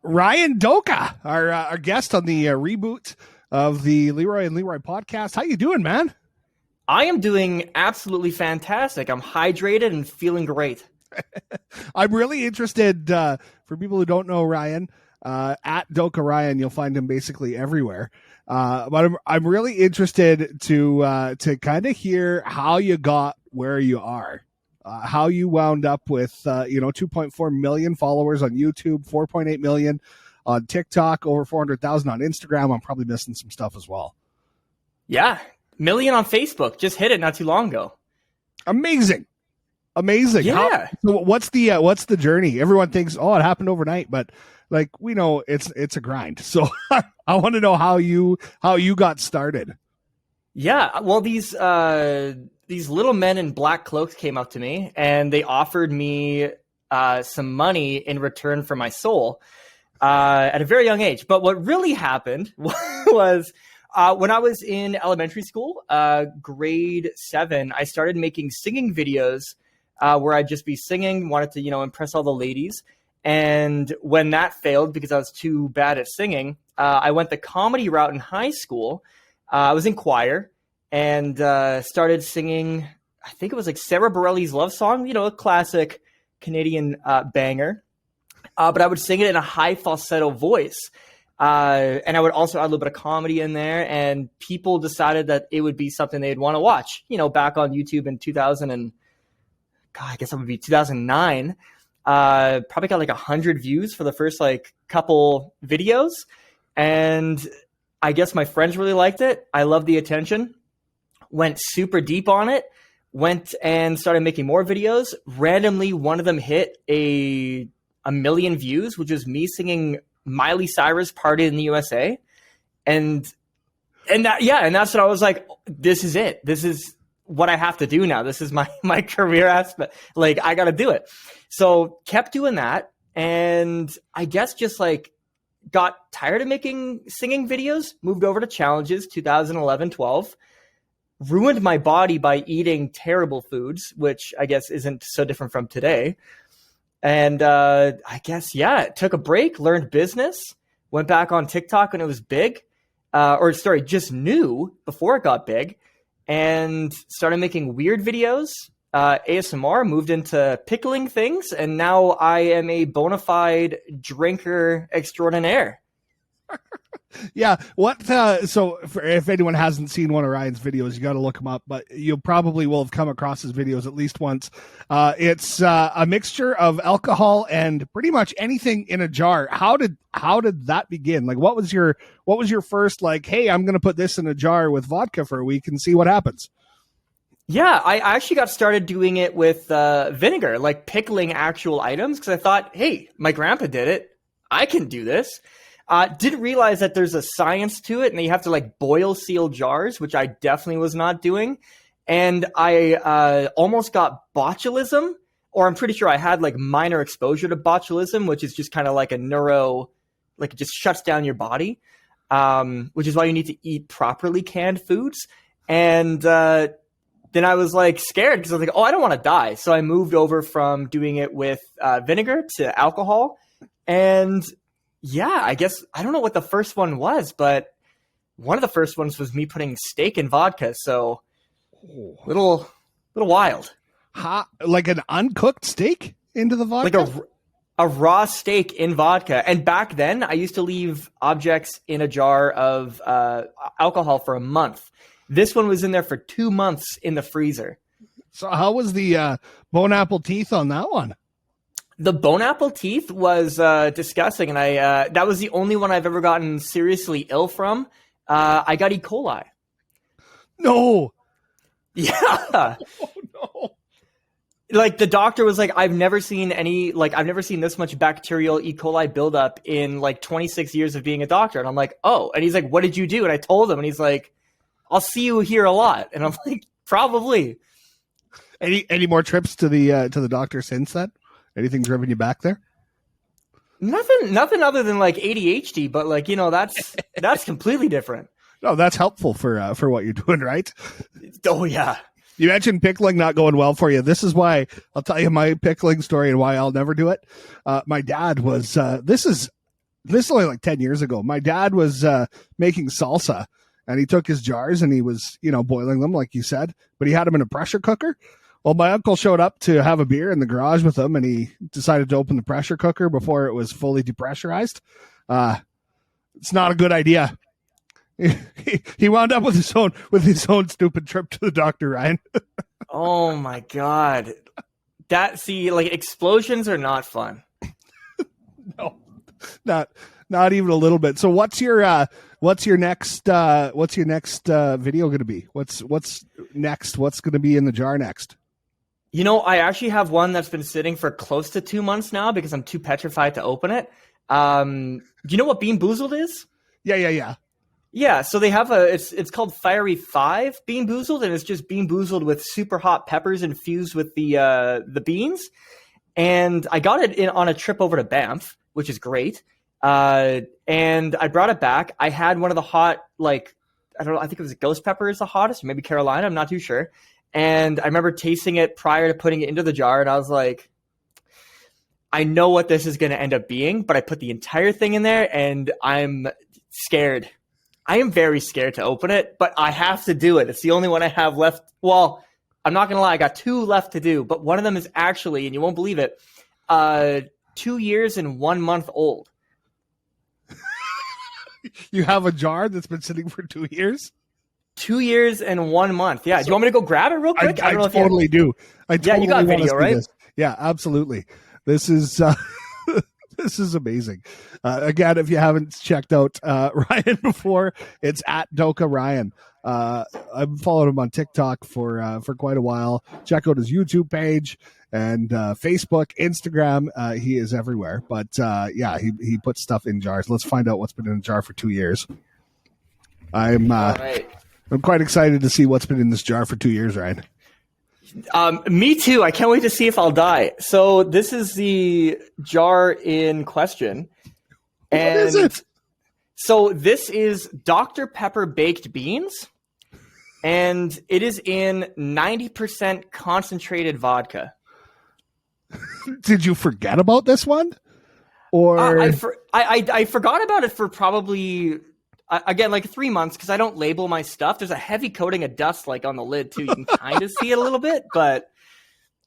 Ryan Doka, our guest on the reboot of the Leroy and Leroy podcast. How you doing, man? I am doing absolutely fantastic. I'm hydrated and feeling great. I'm really interested, for people who don't know Ryan, at Doka Ryan, you'll find him basically everywhere. But I'm really interested to kind of hear how you got where you are. How you wound up with 2.4 million followers on YouTube, 4.8 million on TikTok, over 400,000 on Instagram. I'm probably missing some stuff as well. Yeah, million on Facebook. Just hit it not too long ago. Amazing. Yeah. So what's the journey? Everyone thinks, oh, it happened overnight, but like we know it's a grind. So I want to know how you got started. Yeah. Well, these little men in black cloaks came up to me and they offered me some money in return for my soul at a very young age. But what really happened was when I was in elementary school, grade 7, I started making singing videos where I'd just be singing, wanted to, impress all the ladies. And when that failed because I was too bad at singing, I went the comedy route in high school. I was in choir and started singing, I think it was like Sarah Bareilles' love song, a classic Canadian banger. But I would sing it in a high falsetto voice. And I would also add a little bit of comedy in there. And people decided that it would be something they'd want to watch, back on YouTube in 2009. Probably got like 100 views for the first couple videos. And I guess my friends really liked it. I loved the attention. Went super deep on it. Went and started making more videos. Randomly, one of them hit a million views, which was me singing Miley Cyrus "Party in the USA." And that's what I was like, this is it. This is what I have to do now. This is my career aspect. I got to do it. So kept doing that. And I guess just got tired of making singing videos, moved over to challenges 2011-12, ruined my body by eating terrible foods, which I guess isn't so different from today. And it took a break, learned business, went back on TikTok when it was big, just new before it got big, and started making weird videos, ASMR, moved into pickling things, and now I am a bona fide drinker extraordinaire. Yeah. If anyone hasn't seen one of Ryan's videos, you got to look him up, but you probably will have come across his videos at least once. It's a mixture of alcohol and pretty much anything in a jar. How did that begin? What was your first, hey, I'm going to put this in a jar with vodka for a week and see what happens? Yeah, I actually got started doing it with vinegar, pickling actual items, because I thought, hey, my grandpa did it. I can do this. Didn't realize that there's a science to it and you have to boil seal jars, which I definitely was not doing. And I almost got botulism, or I'm pretty sure I had minor exposure to botulism, which is just kind of like a it just shuts down your body, which is why you need to eat properly canned foods. And then I was scared because I was I don't want to die. So I moved over from doing it with vinegar to alcohol. And yeah, I guess I don't know what the first one was, but one of the first ones was me putting steak in vodka. So little wild. An uncooked steak into the vodka? A raw steak in vodka. And back then I used to leave objects in a jar of alcohol for a month. This one was in there for 2 months in the freezer. So how was the bone apple teeth on that one? The bone apple teeth was disgusting, and that was the only one I've ever gotten seriously ill from. I got E. coli. No. Yeah. Oh, no. The doctor was I've never seen this much bacterial E. coli buildup in 26 years of being a doctor. And I'm like, oh. And he's like, what did you do? And I told him, and he's like, I'll see you here a lot. And I'm like, probably. Any more trips to the doctor since then? Anything driven you back there? Nothing other than ADHD, but that's completely different. No, that's helpful for what you're doing, right? Oh yeah. You mentioned pickling not going well for you. This is why I'll tell you my pickling story and why I'll never do it. My dad was, this is this is only like 10 years ago. My dad was making salsa, and he took his jars and he was, boiling them, like you said, but he had them in a pressure cooker. Well, my uncle showed up to have a beer in the garage with him, and he decided to open the pressure cooker before it was fully depressurized. It's not a good idea. He wound up with his own stupid trip to the doctor, Ryan. Oh my God. Explosions are not fun. No, not even a little bit. So what's your next video going to be? What's next? What's going to be in the jar next? I actually have one that's been sitting for close to 2 months now because I'm too petrified to open it. Do you know what Bean Boozled is? Yeah. Yeah, so they have it's called Fiery 5 Bean Boozled, and it's just Bean Boozled with super hot peppers infused with the beans. And I got it on a trip over to Banff, which is great. And I brought it back. I had one of the hot, I don't know, I think it was Ghost Pepper is the hottest, or maybe Carolina, I'm not too sure. And I remember tasting it prior to putting it into the jar, and I was like, I know what this is going to end up being, but I put the entire thing in there, and I'm scared. I am very scared to open it, but I have to do it. It's the only one I have left. Well, I'm not going to lie. I got 2 left to do, but one of them is actually, and you won't believe it, 2 years and 1 month old. You have a jar that's been sitting for 2 years? 2 years and 1 month. Yeah. Do you want me to go grab it real quick? I totally do. You got video, right? This. Yeah, absolutely. This is this is amazing. Again, if you haven't checked out Ryan before, it's at Doka Ryan. I've followed him on TikTok for quite a while. Check out his YouTube page and Facebook, Instagram. He is everywhere. But he puts stuff in jars. Let's find out what's been in a jar for 2 years. I'm quite excited to see what's been in this jar for 2 years, Ryan. Me too. I can't wait to see if I'll die. So this is the jar in question. And what is it? So this is Dr. Pepper baked beans, and it is in 90% concentrated vodka. Did you forget about this one? Or I forgot about it for probably again, 3 months, because I don't label my stuff. There's a heavy coating of dust on the lid too. You can kind of see it a little bit, but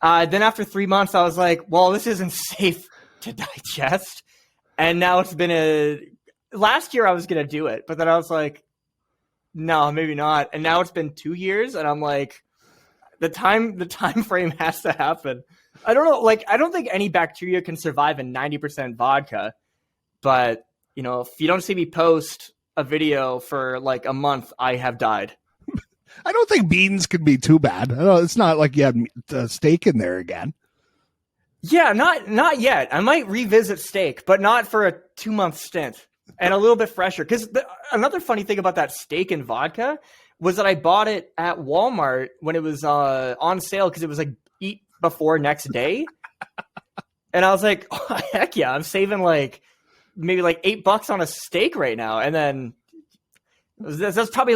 then after 3 months, I was like, well, this isn't safe to digest. And now it's been last year I was going to do it, but then I was like, no, maybe not. And now it's been 2 years, and I'm like, the time frame has to happen. I don't know. I don't think any bacteria can survive in 90% vodka, but if you don't see me post a video for a month, I have died. I don't think beans could be too bad. It's not like you had steak in there again. Yeah, not yet. I might revisit steak, but not for a 2-month stint, and a little bit fresher. Because another funny thing about that steak and vodka was that I bought it at Walmart when it was on sale, because it was eat before next day. And I was like, oh, heck yeah, I'm saving maybe $8 on a steak right now. And then that's probably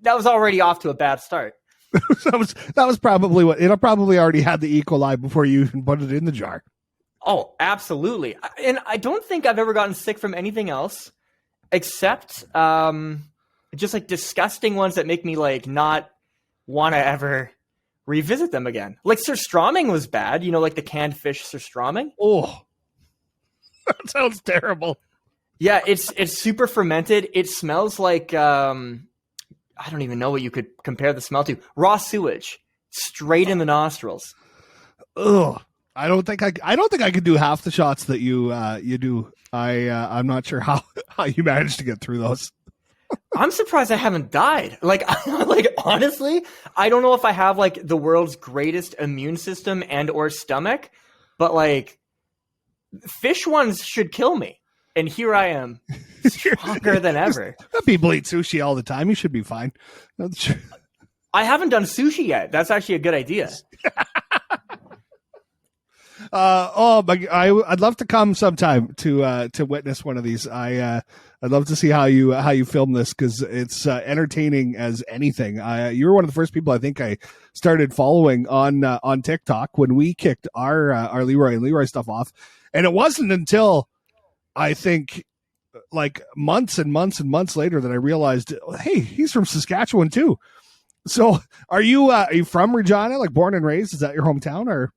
that was already off to a bad start. that was probably what it'll probably already had the E. coli before you even put it in the jar. Oh, absolutely. And I don't think I've ever gotten sick from anything else except just disgusting ones that make me not want to ever revisit them again. Surströmming was bad, the canned fish surströmming. Oh, that sounds terrible. Yeah, it's super fermented. It smells like I don't even know what you could compare the smell to. Raw sewage, straight in the nostrils. Ugh. I don't think I could do half the shots that you do. I'm not sure how you managed to get through those. I'm surprised I haven't died. Honestly, I don't know if I have the world's greatest immune system and or stomach, but fish ones should kill me. And here I am, stronger than ever. People eat sushi all the time. You should be fine. I haven't done sushi yet. That's actually a good idea. I'd love to come sometime to witness one of these. I'd love to see how you film this, because it's entertaining as anything. You were one of the first people I think I started following on TikTok when we kicked our Leroy and Leroy stuff off, and it wasn't until I think like months and months and months later that I realized, hey, he's from Saskatchewan too. So are you from Regina, like born and raised? Is that your hometown or?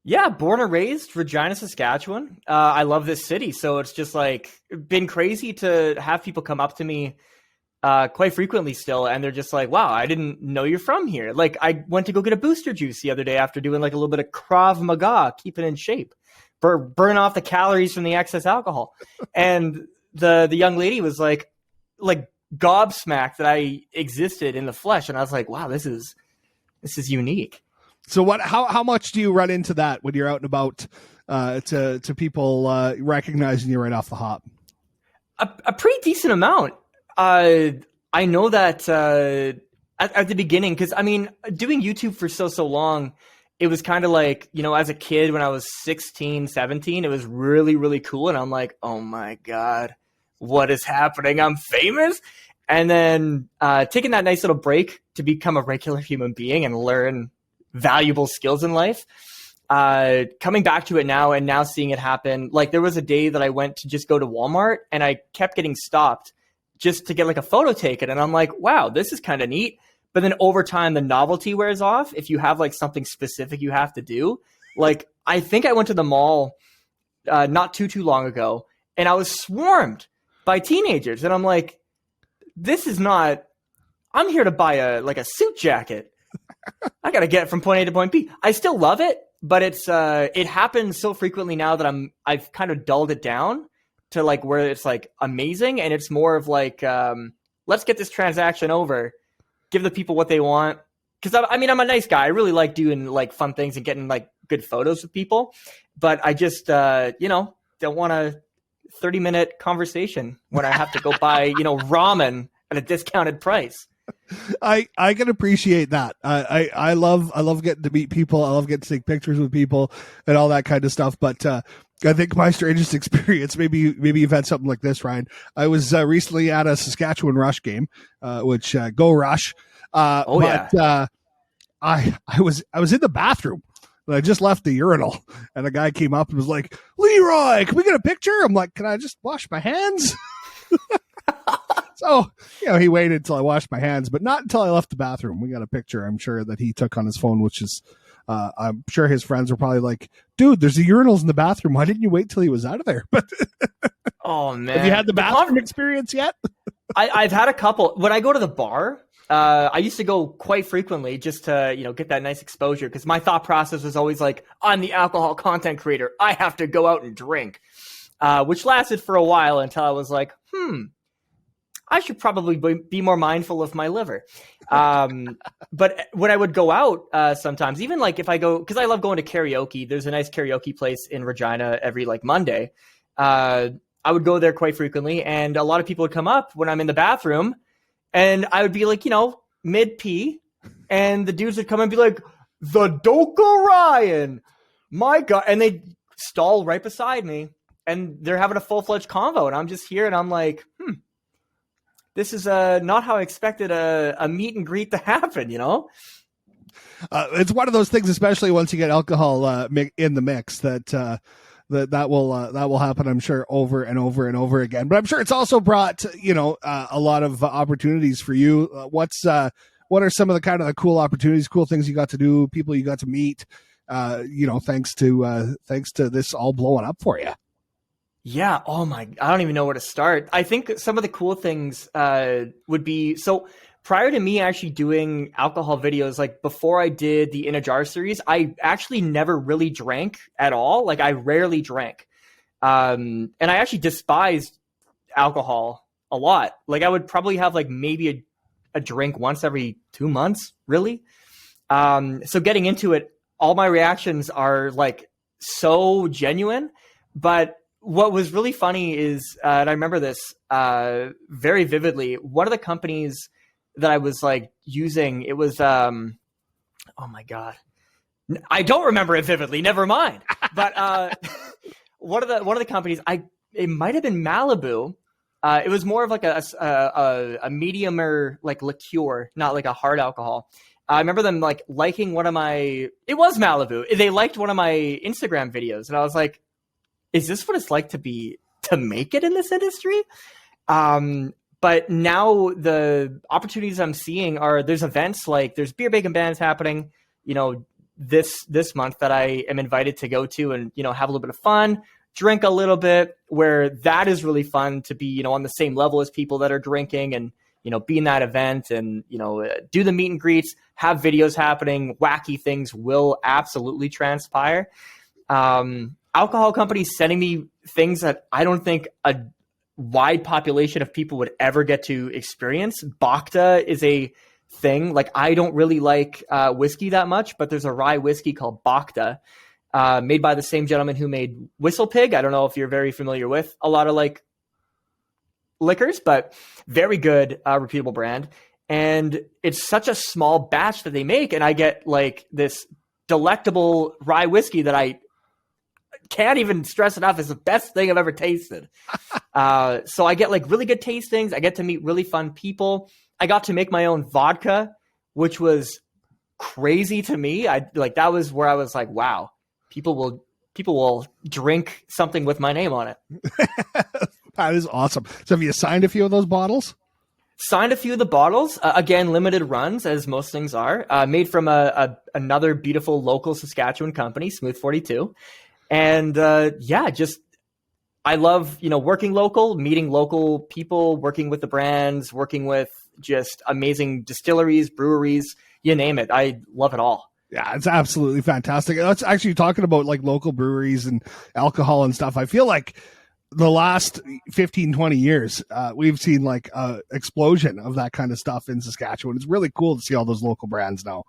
Yeah, born and raised, Regina, Saskatchewan. I love this city, so it's just like been crazy to have people come up to me quite frequently still, and they're just like, wow, I didn't know you're from here. Like, I went to go get a booster juice the other day after doing like a little bit of Krav Maga, keeping in shape, burn off the calories from the excess alcohol. And the young lady was like gobsmacked that I existed in the flesh, and I was like, wow, this is unique. So how much do you run into that when you're out and about to people recognizing you right off the hop? A pretty decent amount. I know that at the beginning, because I mean, doing YouTube for so long, it was kind of like, you know, as a kid when I was 16, 17, it was really, really cool. And I'm like, oh my God, what is happening? I'm famous. And then taking that nice little break to become a regular human being and learn valuable skills in life. Coming back to it now and now seeing it happen. Like, there was a day that I went to just go to Walmart and I kept getting stopped just to get like a photo taken. And I'm like, wow, this is kind of neat. But then over time, the novelty wears off. If you have like something specific you have to do, like, I think I went to the mall not too long ago and I was swarmed by teenagers. And I'm like, this is not, I'm here to buy a suit jacket. I got to get from point A to point B. I still love it, but it happens so frequently now that I've kind of dulled it down to like where it's like amazing. And it's more of like, let's get this transaction over, give the people what they want. Cause I'm a nice guy. I really like doing like fun things and getting like good photos with people, but I just, don't want a 30-minute conversation when I have to go buy, ramen at a discounted price. I can appreciate that. I love getting to meet people. I love getting to take pictures with people and all that kind of stuff. But I think my strangest experience, maybe you've had something like this, Ryan. I was recently at a Saskatchewan Rush game, which go Rush. I was in the bathroom. And I just left the urinal, and a guy came up and was like, "Leroy, can we get a picture?" I'm like, "Can I just wash my hands?" So, he waited until I washed my hands, but not until I left the bathroom. We got a picture, I'm sure, that he took on his phone, which is, I'm sure his friends were probably like, "Dude, there's the urinals in the bathroom. Why didn't you wait till he was out of there?" But oh man, have you had the bathroom experience yet? I've had a couple. When I go to the bar, I used to go quite frequently just to, get that nice exposure, because my thought process was always like, I'm the alcohol content creator. I have to go out and drink, which lasted for a while until I was like, I should probably be more mindful of my liver. But when I would go out sometimes, even like if I go, because I love going to karaoke, there's a nice karaoke place in Regina every like Monday. I would go there quite frequently, and a lot of people would come up when I'm in the bathroom, and I would be like, mid-pee, and the dudes would come and be like, "The Doka Ryan, my God," and they'd stall right beside me, and they're having a full-fledged convo, and I'm just here, and I'm like, this is not how I expected a meet and greet to happen, It's one of those things, especially once you get alcohol in the mix, that will happen, I'm sure, over and over and over again. But I'm sure it's also brought, a lot of opportunities for you. What are some of the kind of the cool opportunities, cool things you got to do, people you got to meet, thanks to this all blowing up for you? Yeah. Oh my, I don't even know where to start. I think some of the cool things would be, so prior to me actually doing alcohol videos, like before I did the In a Jar series, I actually never really drank at all. Like, I rarely drank. And I actually despised alcohol a lot. Like, I would probably have like maybe a drink once every 2 months, really. So getting into it, all my reactions are like so genuine. But what was really funny is, and I remember this very vividly, one of the companies that I was like using, it was, oh my God, I don't remember it vividly. Never mind. But one of the companies, it might have been Malibu. It was more of like a mediumer like liqueur, not like a hard alcohol. I remember them like liking it was Malibu. They liked one of my Instagram videos, and I was like, is this what it's like to be to make it in this industry. But now the opportunities I'm seeing are there's events like there's beer bacon bands happening, this month that I am invited to go to and, have a little bit of fun, drink a little bit, where that is really fun to be, on the same level as people that are drinking and, be in that event and, do the meet and greets, have videos happening, wacky things will absolutely transpire. Alcohol companies sending me things that I don't think a wide population of people would ever get to experience. Bacta is a thing. Like, I don't really like whiskey that much, but there's a rye whiskey called Bacta, made by the same gentleman who made Whistle Pig. I don't know if you're very familiar with a lot of like liquors, but very good, reputable brand. And it's such a small batch that they make, and I get like this delectable rye whiskey that I can't even stress enough is the best thing I've ever tasted. So I get like really good tastings. I get to meet really fun people. I got to make my own vodka, which was crazy to me. That was where I was like, wow, people will drink something with my name on it. That is awesome. So have you signed a few of those bottles? Signed a few of the bottles. Again, limited runs, as most things are. Made from another beautiful local Saskatchewan company, Smooth 42. And I love, working local, meeting local people, working with the brands, working with just amazing distilleries, breweries, you name it. I love it all. Yeah, it's absolutely fantastic. That's actually talking about like local breweries and alcohol and stuff. I feel like the last 15, 20 years, we've seen like a explosion of that kind of stuff in Saskatchewan. It's really cool to see all those local brands now.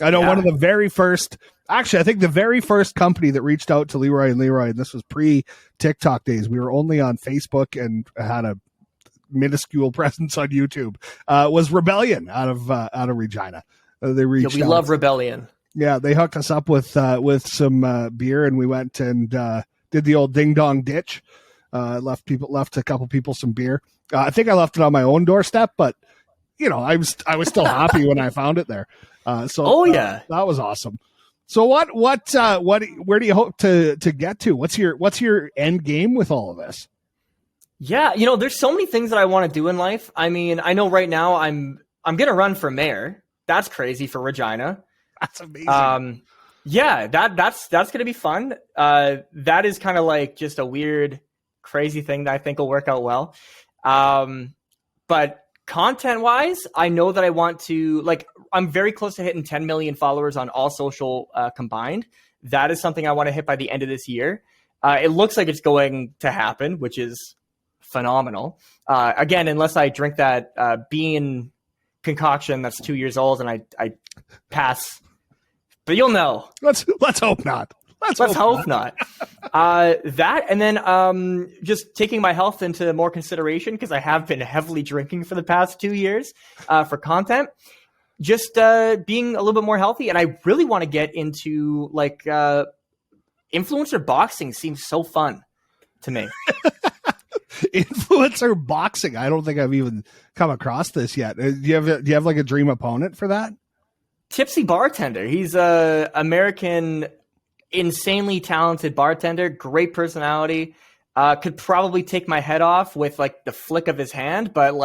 I know one of the very first, actually, I think the very first company that reached out to Leroy and Leroy, and this was pre-TikTok days. We were only on Facebook and had a minuscule presence on YouTube, was Rebellion out of Regina. They reached we out. Love Rebellion. Yeah, they hooked us up with some beer, and we went and did the old ding dong ditch. Left a couple people some beer. I think I left it on my own doorstep, but I was still happy when I found it there. That was awesome. So where do you hope to get to? What's your end game with all of this? Yeah, there's so many things that I want to do in life. I mean, I know right now I'm going to run for mayor. That's crazy for Regina. That's amazing. Yeah, that's going to be fun. That is kind of like just a weird, crazy thing that I think will work out well. But content-wise, I know that I want to, I'm very close to hitting 10 million followers on all social combined. That is something I want to hit by the end of this year. It looks like it's going to happen, which is phenomenal. Again, unless I drink that bean concoction that's 2 years old and I pass. But you'll know. Let's hope not. Let's hope not. That, and then just taking my health into more consideration, because I have been heavily drinking for the past 2 years for content. Just being a little bit more healthy. And I really want to get into influencer boxing. Seems so fun to me. Influencer boxing. I don't think I've even come across this yet. Do you have like a dream opponent for that? Tipsy Bartender. He's a American, insanely talented bartender, great personality. Could probably take my head off with the flick of his hand, but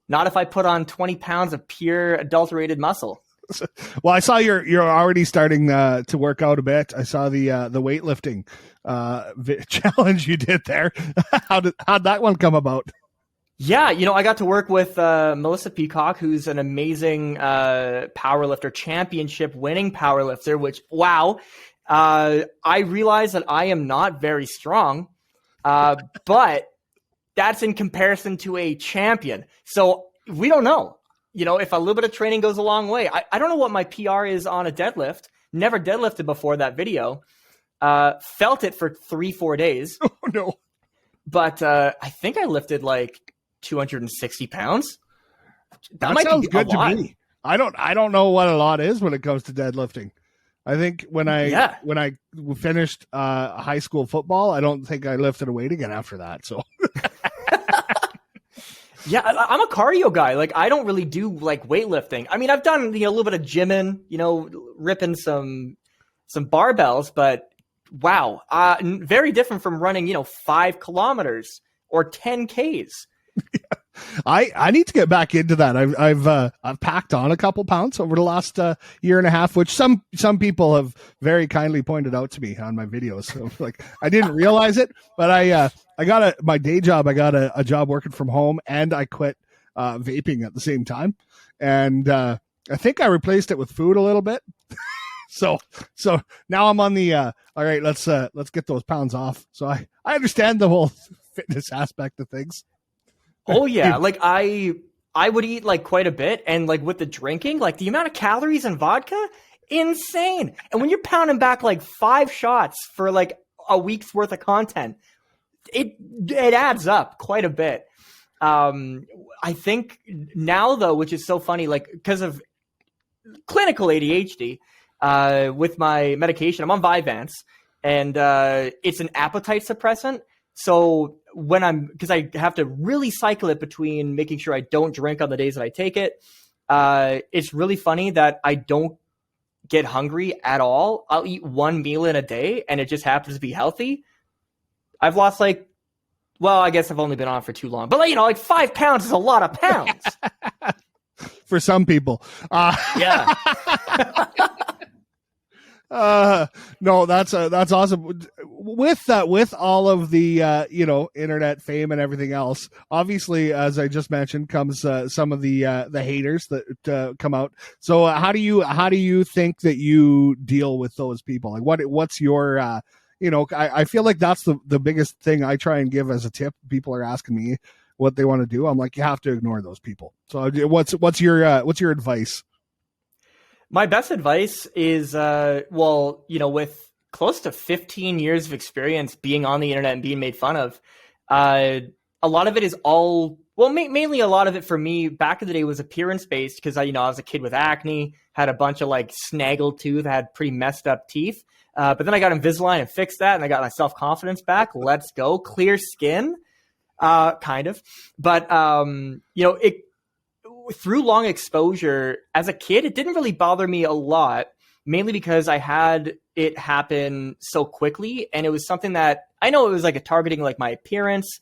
not if I put on 20 pounds of pure adulterated muscle. Well, I saw you're already starting to work out a bit. I saw the weightlifting challenge you did there. How'd that one come about? Yeah, I got to work with Melissa Peacock, who's an amazing powerlifter, championship winning powerlifter, which, wow. I realize that I am not very strong, but that's in comparison to a champion. So we don't know, if a little bit of training goes a long way. I don't know what my PR is on a deadlift. Never deadlifted before that video. Felt it for 3-4 days. Oh, no. But I think I lifted 260 pounds. That might sounds good to me. I don't know what a lot is when it comes to deadlifting. I think when I finished high school football, I don't think I lifted a weight again after that. So yeah, I'm a cardio guy. I don't really do weightlifting. I mean, I've done a little bit of gymming, ripping some barbells, but wow, very different from running, 5 kilometers or 10 Ks. I need to get back into that. I've packed on a couple pounds over the last year and a half, which some people have very kindly pointed out to me on my videos. So like I didn't realize it, but I got my day job. I got a job working from home, and I quit vaping at the same time, and I think I replaced it with food a little bit. So now I'm on the all right. Let's get those pounds off. So I understand the whole fitness aspect of things. Oh yeah, like I would eat like quite a bit, and like with the drinking, like the amount of calories in vodka, insane. And when you're pounding back like 5 shots for like a week's worth of content, it adds up quite a bit. I think now though, which is so funny, like because of clinical ADHD, with my medication, I'm on Vyvanse, and it's an appetite suppressant. So because I have to really cycle it between making sure I don't drink on the days that I take it, it's really funny that I don't get hungry at all. I'll eat 1 meal in a day, and it just happens to be healthy. I've lost I guess I've only been on for too long, but like 5 pounds is a lot of pounds. For some people. Yeah. No, that's awesome. With all of the internet fame and everything else, obviously, as I just mentioned, comes some of the haters that come out. So how do you think that you deal with those people? Like what's your I feel like that's the biggest thing I try and give as a tip. People are asking me what they want to do. I'm like, you have to ignore those people. So what's your advice? My best advice is, with close to 15 years of experience being on the internet and being made fun of, a lot of it is mainly a lot of it for me back in the day was appearance based, because I was a kid with acne, had a bunch of like snaggled tooth, had pretty messed up teeth. But then I got Invisalign and fixed that, and I got my self-confidence back. Let's go. Clear skin, kind of. But, through long exposure as a kid, it didn't really bother me a lot, mainly because I had it happen so quickly. And it was something that I know it was like a targeting like my appearance,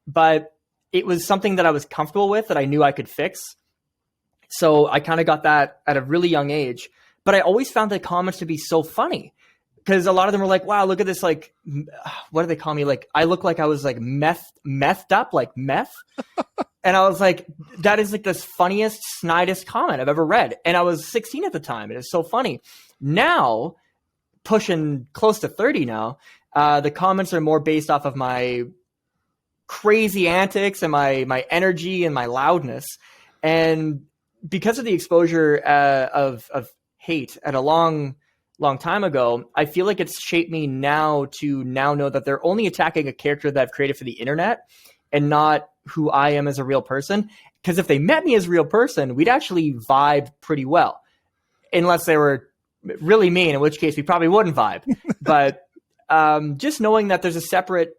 but it was something that I was comfortable with, that I knew I could fix. So I kind of got that at a really young age, but I always found the comments to be so funny, because a lot of them were like, wow, look at this. Like, what do they call me? Like, I look like I was like methed up, like meth. And I was like, that is like the funniest, snidest comment I've ever read. And I was 16 at the time. It is so funny. Now, pushing close to 30 now, the comments are more based off of my crazy antics and my energy and my loudness. And because of the exposure of hate at a long time ago, I feel like it's shaped me now to know that they're only attacking a character that I've created for the internet and not who I am as a real person. Because if they met me as a real person, we'd actually vibe pretty well, unless they were really mean, in which case we probably wouldn't vibe. But just knowing that there's a separate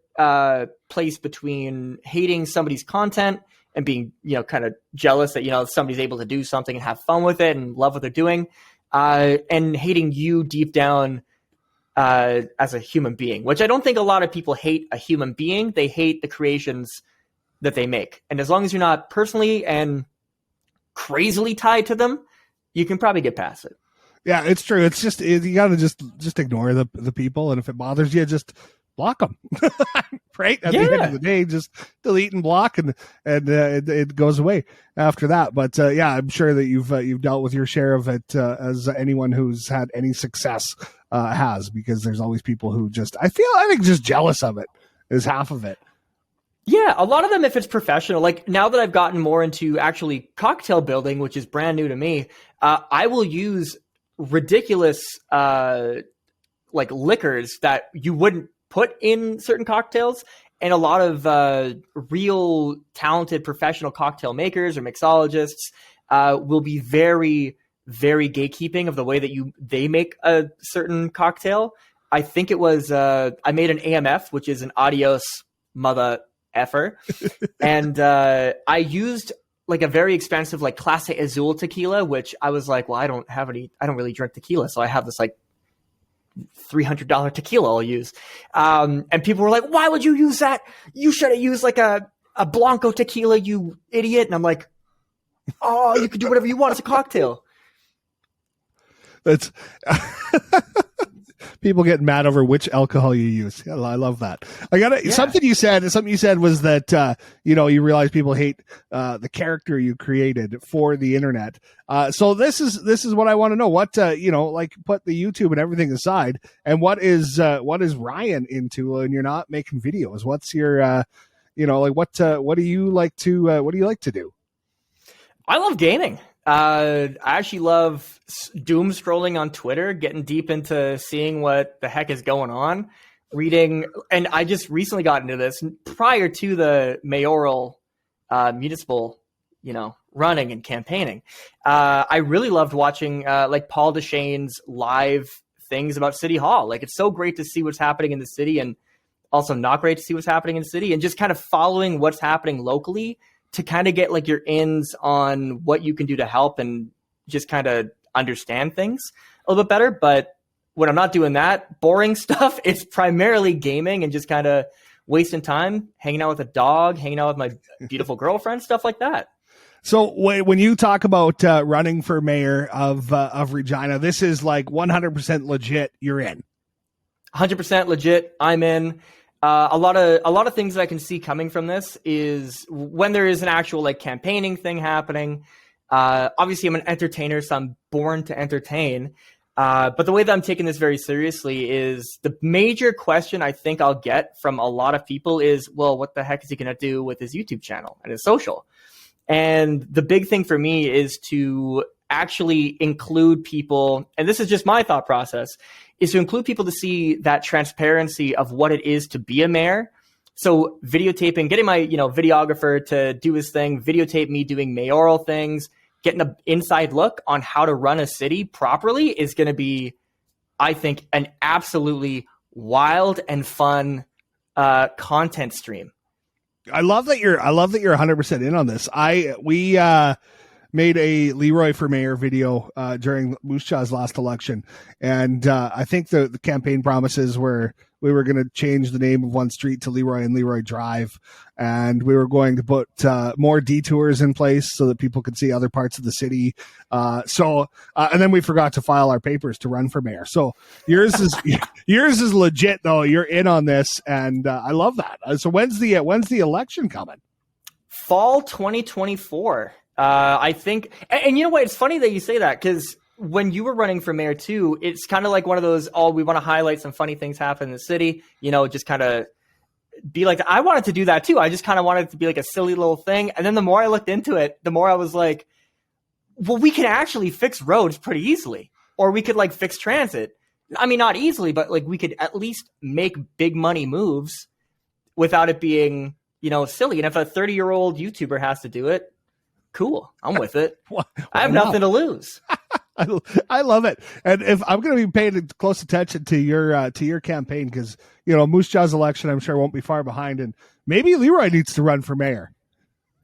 place between hating somebody's content and being, kind of jealous that, somebody's able to do something and have fun with it and love what they're doing, and hating you deep down as a human being, which I don't think a lot of people hate a human being. They hate the creations that they make. And as long as you're not personally and crazily tied to them, you can probably get past it. Yeah, it's true. It's just, you got to just ignore the people. And if it bothers you, just block them. Right? At the end of the day, just delete and block, and it goes away after that. But I'm sure that you've dealt with your share of it, as anyone who's had any success has, because there's always people who I think just jealous of it is half of it. Yeah, a lot of them, if it's professional, like now that I've gotten more into actually cocktail building, which is brand new to me, I will use ridiculous like liquors that you wouldn't put in certain cocktails. And a lot of real talented professional cocktail makers or mixologists will be very, very gatekeeping of the way that they make a certain cocktail. I think it was I made an AMF, which is an adios mother effer, and I used like a very expensive like Clase Azul tequila, which I was like, well, I don't really drink tequila, so I have this like $300 tequila I'll use. And people were like, why would you use that? You should have used like a Blanco tequila, you idiot. And I'm like, oh, you could do whatever you want. It's a cocktail. That's people getting mad over which alcohol you use. I love that. Something you said was that, you realize people hate, the character you created for the internet. So this is what I want to know. What, like put the YouTube and everything aside, and what is Ryan into when you're not making videos? What's your, what do you like to do? I love gaming. I actually love doom scrolling on Twitter, getting deep into seeing what the heck is going on, reading. And I just recently got into this prior to the mayoral, municipal, running and campaigning. I really loved watching, like Paul Deschain's live things about City Hall. Like, it's so great to see what's happening in the city, and also not great to see what's happening in the city, and just kind of following what's happening locally to kind of get like your ins on what you can do to help and just kind of understand things a little bit better. But when I'm not doing that boring stuff, it's primarily gaming and just kind of wasting time, hanging out with a dog, hanging out with my beautiful girlfriend, stuff like that. So when you talk about running for mayor of Regina, this is like 100% legit. You're in. 100% legit. I'm in. A lot of things that I can see coming from this is when there is an actual like campaigning thing happening. Obviously, I'm an entertainer, so I'm born to entertain. But the way that I'm taking this very seriously is the major question I think I'll get from a lot of people is, well, what the heck is he going to do with his YouTube channel and his social? And the big thing for me is to actually include people, and this is just my thought process, is to include people to see that transparency of what it is to be a mayor. So videotaping, getting my videographer to do his thing, videotape me doing mayoral things, getting an inside look on how to run a city properly is going to be, I think, an absolutely wild and fun content stream. I love that you're 100% in on this. We made a Leroy for mayor video during Moose Jaw's last election, and I think the campaign promises were we were going to change the name of one street to Leroy and Leroy Drive, and we were going to put more detours in place so that people could see other parts of the city. And then we forgot to file our papers to run for mayor. So yours is legit though. You're in on this, and I love that. So when's the election coming? Fall 2024. I think, and you know what? It's funny that you say that, because when you were running for mayor too, it's kind of like one of those, we want to highlight some funny things happen in the city, just kind of be like, I wanted to do that too. I just kind of wanted it to be like a silly little thing. And then the more I looked into it, the more I was like, well, we can actually fix roads pretty easily, or we could like fix transit. I mean, not easily, but like we could at least make big money moves without it being, silly. And if a 30-year-old YouTuber has to do it, cool, I'm with it. I have nothing to lose. I love it. And if I'm going to be paying close attention to your campaign, because Moose Jaw's election, I'm sure won't be far behind, and maybe Leroy needs to run for mayor.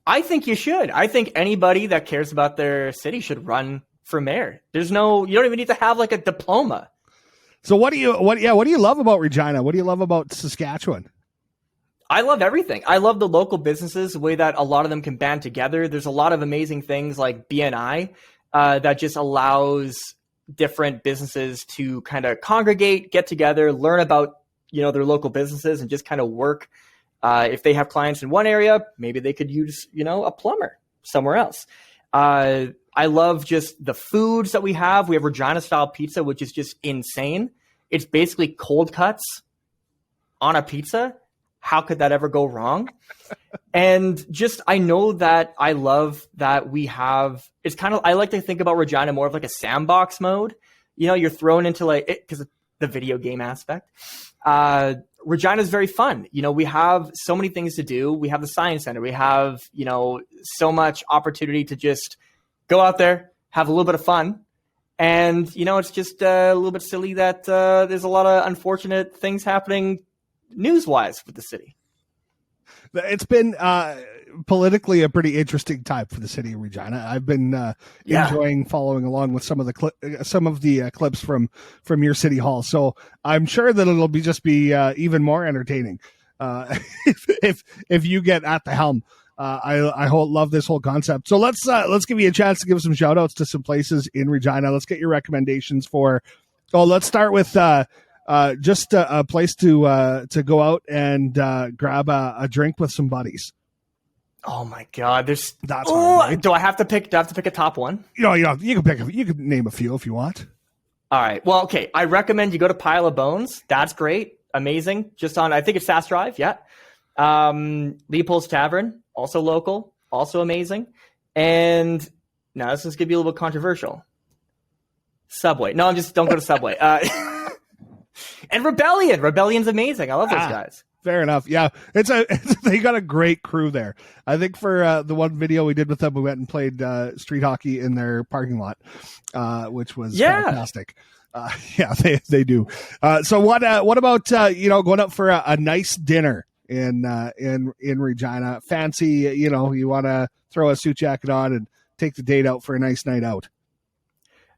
I think you should. I think anybody that cares about their city should run for mayor. You don't even need to have like a diploma. So what do you love about Regina? What do you love about Saskatchewan? I love everything. I love the local businesses, the way that a lot of them can band together. There's a lot of amazing things like BNI that just allows different businesses to kind of congregate, get together, learn about, their local businesses, and just kind of work. If they have clients in one area, maybe they could use, a plumber somewhere else. I love just the foods that we have. We have Regina style pizza, which is just insane. It's basically cold cuts on a pizza. How could that ever go wrong? And just, I know that I love that we have, it's kind of, I like to think about Regina more of like a sandbox mode. You're thrown into because of the video game aspect. Regina is very fun. We have so many things to do. We have the Science Center. We have, so much opportunity to just go out there, have a little bit of fun. And, it's just a little bit silly that there's a lot of unfortunate things happening news-wise with the city. It's been politically a pretty interesting time for the city of Regina. I've been enjoying following along with some of the clips from your city hall. So I'm sure that it'll be even more entertaining if you get at the helm. Love this whole concept. So let's give you a chance to give some shout outs to some places in Regina. Let's get your recommendations for. Oh, let's start with just a place to go out and grab a drink with some buddies. Oh my God, that's hard, right? Do I have to pick a top one? You can name a few if you want. All right. Well, okay. I recommend you go to Pile of Bones. That's great, amazing. Just on, I think it's Sass Drive. Yeah. Leopold's Tavern, also local, also amazing. And now this is gonna be a little bit controversial. Subway. No, don't go to Subway. And Rebellion. Rebellion's amazing. I love those guys. Fair enough. Yeah, they got a great crew there. I think for the one video we did with them, we went and played street hockey in their parking lot, which was fantastic. Yeah, they do. So what about going up for a nice dinner in Regina? Fancy, you want to throw a suit jacket on and take the date out for a nice night out.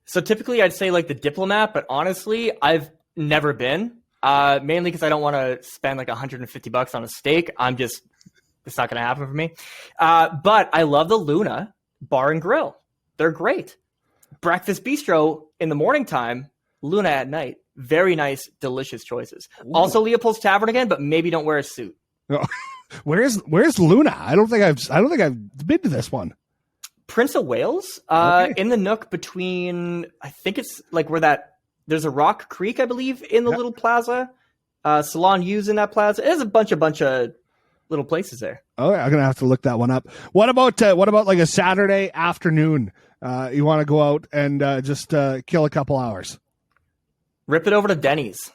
So typically I'd say like the Diplomat, but honestly, I've never been. Mainly because I don't want to spend like $150 on a steak. It's not going to happen for me. But I love the Luna Bar and Grill. They're great. Breakfast Bistro in the morning time, Luna at night. Very nice, delicious choices. Ooh. Also Leopold's Tavern again, but maybe don't wear a suit. Where's Luna? I don't think I've been to this one. Prince of Wales, in the nook between, I think it's like where there's a Rock Creek, I believe, in the little plaza. Salon U's in that plaza. There's a bunch of little places there. Oh, I'm gonna have to look that one up. What about like a Saturday afternoon? You want to go out and just kill a couple hours? Rip it over to Denny's.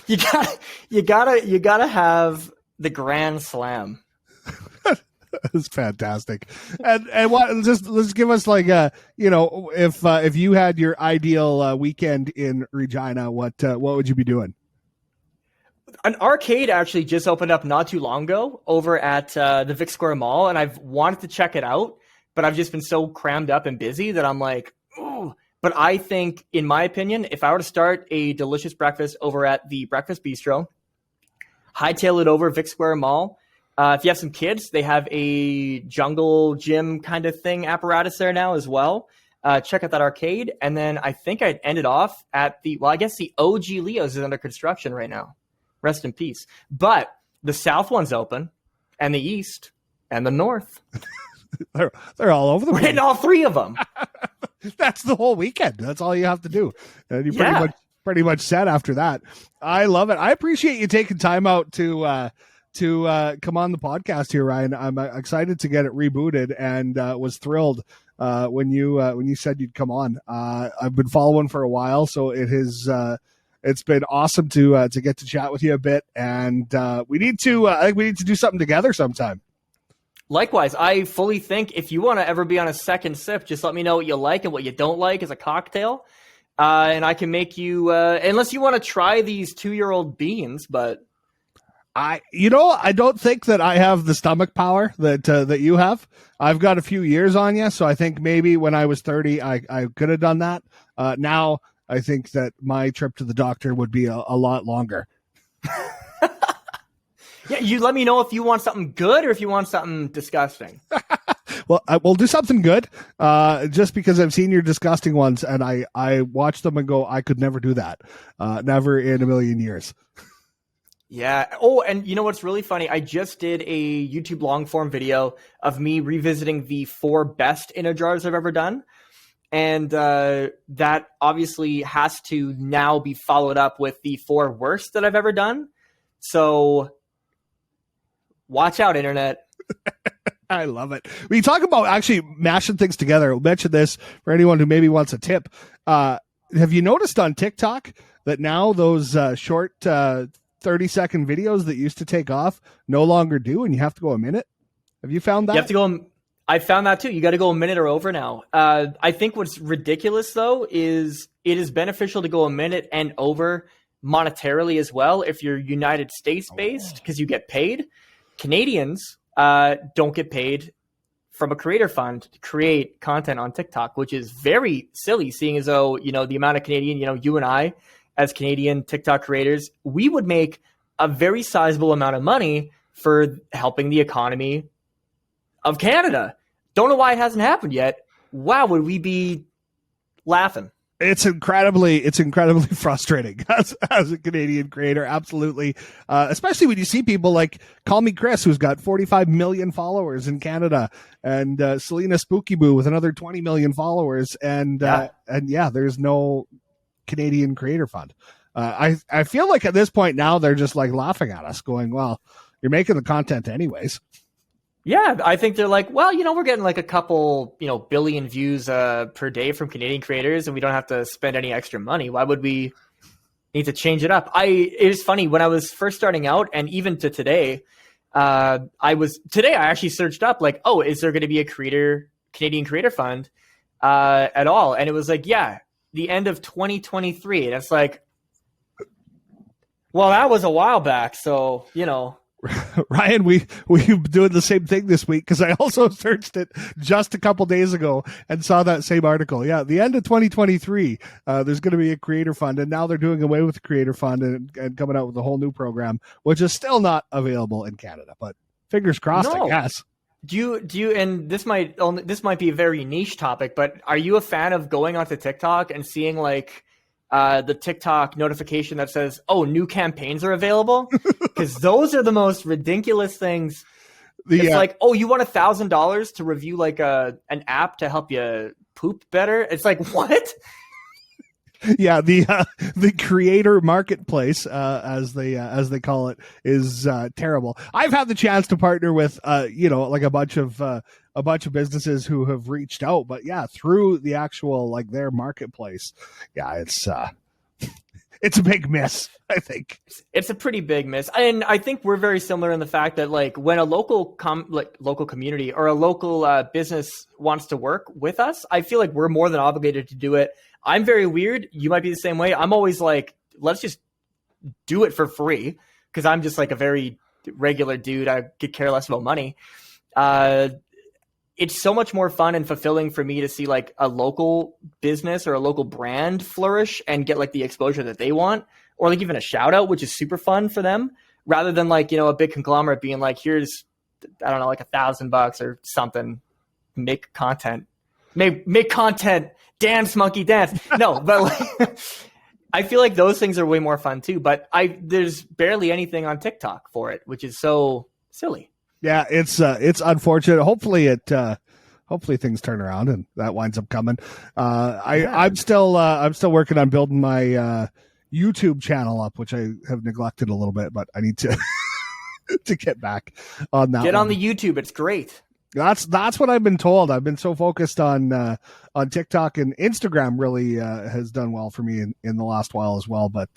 You gotta have the Grand Slam. That's fantastic. And what? Let's give us like if you had your ideal weekend in Regina, what would you be doing? An arcade actually just opened up not too long ago over at the Vic Square Mall, and I've wanted to check it out, but I've just been so crammed up and busy that I'm like, ooh. But I think, in my opinion, if I were to start a delicious breakfast over at the Breakfast Bistro, hightail it over Vic Square Mall. If you have some kids, they have a jungle gym kind of thing apparatus there now as well. Check out that arcade. And then I think I'd end it off at the OG Leo's is under construction right now. Rest in peace. But the south one's open, and the east, and the north. They're all over the place. We're hitting all three of them. That's the whole weekend. That's all you have to do. And you're pretty much set after that. I love it. I appreciate you taking time out to come on the podcast here, Ryan. I'm excited to get it rebooted, and was thrilled when you said you'd come on. I've been following for a while, so it's been awesome to get to chat with you a bit, and I think we need to do something together sometime. Likewise, I fully think if you want to ever be on a second sip, just let me know what you like and what you don't like as a cocktail, and I can make you. Unless you want to try these 2-year-old beans, but. I don't think that I have the stomach power that you have. I've got a few years on you, so I think maybe when I was 30, I could have done that. Now I think that my trip to the doctor would be a lot longer. Yeah, you let me know if you want something good or if you want something disgusting. Well, we'll do something good, just because I've seen your disgusting ones, and I watch them and go, I could never do that. Never in a million years. Yeah. Oh, and you know what's really funny? I just did a YouTube long form video of me revisiting the 4 best inner jars I've ever done. And that obviously has to now be followed up with the 4 worst that I've ever done. So watch out, internet. I love it. We talk about actually mashing things together. We'll mention this for anyone who maybe wants a tip. Have you noticed on TikTok that now those short 30-second videos that used to take off no longer do, and you have to go a minute? Have you found that? You have to go. I found that too. You got to go a minute or over now. I think what's ridiculous though is it is beneficial to go a minute and over monetarily as well if you're United States based, because you get paid. Canadians don't get paid from a creator fund to create content on TikTok, which is very silly, seeing as though, the amount of Canadian, you and I as Canadian TikTok creators, we would make a very sizable amount of money for helping the economy of Canada. Don't know why it hasn't happened yet. Wow, would we be laughing? It's incredibly frustrating as a Canadian creator. Absolutely. Especially when you see people like Call Me Chris, who's got 45 million followers in Canada, and Selena Spooky Boo with another 20 million followers. And there's no Canadian creator fund. I feel like at this point now they're just like laughing at us going, well, you're making the content anyways. Yeah, I think they're like, well, we're getting like a couple, billion views per day from Canadian creators, and we don't have to spend any extra money. Why would we need to change it up? It is funny, when I was first starting out, and even to today, I actually searched up like, oh, is there going to be a Canadian creator fund at all? And it was like, yeah, the end of 2023. And it's like, well, that was a while back, so Ryan, we've been doing the same thing this week, because I also searched it just a couple days ago and saw that same article. Yeah, the end of 2023, there's going to be a creator fund, and now they're doing away with the creator fund and coming out with a whole new program, which is still not available in Canada. But fingers crossed, I guess. Do you? And this might be a very niche topic, but are you a fan of going onto TikTok and seeing like the TikTok notification that says, oh, new campaigns are available? Because those are the most ridiculous things. It's like, oh, you want $1,000 to review like an app to help you poop better? It's like, what? Yeah, the creator marketplace, as they call it, is terrible. I've had the chance to partner with like a bunch of businesses who have reached out, but yeah, through the actual like their marketplace, yeah, it's a big miss. I think it's a pretty big miss, and I think we're very similar in the fact that like when a local community or a local business wants to work with us, I feel like we're more than obligated to do it. I'm very weird. You might be the same way. I'm always like, let's just do it for free, because I'm just like a very regular dude. I could care less about money. It's so much more fun and fulfilling for me to see like a local business or a local brand flourish and get like the exposure that they want, or like even a shout out, which is super fun for them, rather than like, a big conglomerate being like, here's, I don't know, like $1,000 or something, make content, dance, monkey dance. No, but like, I feel like those things are way more fun too, but there's barely anything on TikTok for it, which is so silly. Yeah, it's unfortunate. Hopefully things turn around and that winds up coming. I'm still working on building my YouTube channel up, which I have neglected a little bit, but I need to to get back on that. Get on the YouTube. It's great. That's what I've been told. I've been so focused on TikTok, and Instagram really has done well for me in the last while as well. But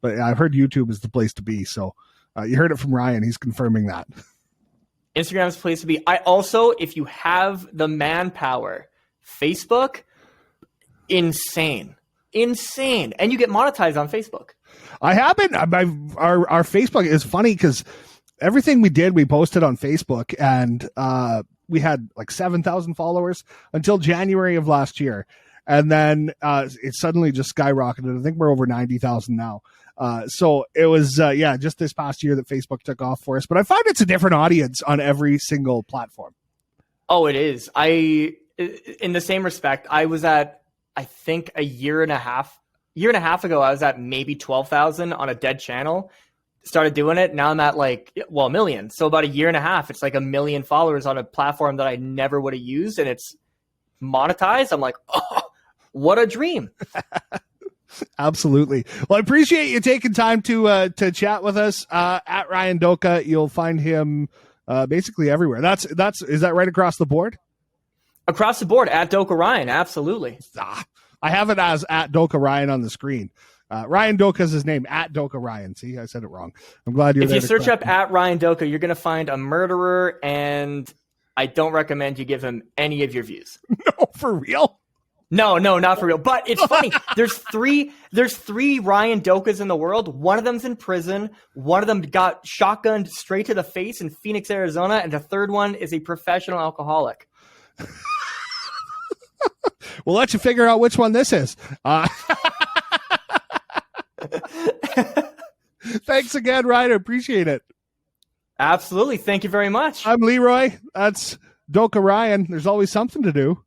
I've heard YouTube is the place to be. So you heard it from Ryan. He's confirming that. Instagram is the place to be. I also, if you have the manpower, Facebook, insane. And you get monetized on Facebook. I haven't. Our Facebook is funny because everything we did, we posted on Facebook, and we had like 7,000 followers until January of last year. And then it suddenly just skyrocketed. I think we're over 90,000 now. So it was, just this past year that Facebook took off for us. But I find it's a different audience on every single platform. Oh, it is. In the same respect, I was at, I think a year and a half ago, I was at maybe 12,000 on a dead channel. Started doing it. Now I'm at like, a million. So about a year and a half, it's like 1 million followers on a platform that I never would have used, and it's monetized. I'm like, oh, what a dream. Absolutely. Well, I appreciate you taking time to chat with us. At Ryan Doka, you'll find him basically everywhere. Is that right across the board? Across the board, at Doka Ryan, absolutely. I have it as at Doka Ryan on the screen. Ryan Doka is his name, at Doka Ryan. See, I said it wrong. I'm glad you're there. If you search up at Ryan Doka, you're going to find a murderer, and I don't recommend you give him any of your views. No, for real? No, not for real. But it's funny. There's three Ryan Dokas in the world. One of them's in prison. One of them got shotgunned straight to the face in Phoenix, Arizona, and the third one is a professional alcoholic. We'll let you figure out which one this is. Thanks again, Ryan. I appreciate it. Absolutely. Thank you very much. I'm Leroy. That's Doka Ryan. There's always something to do.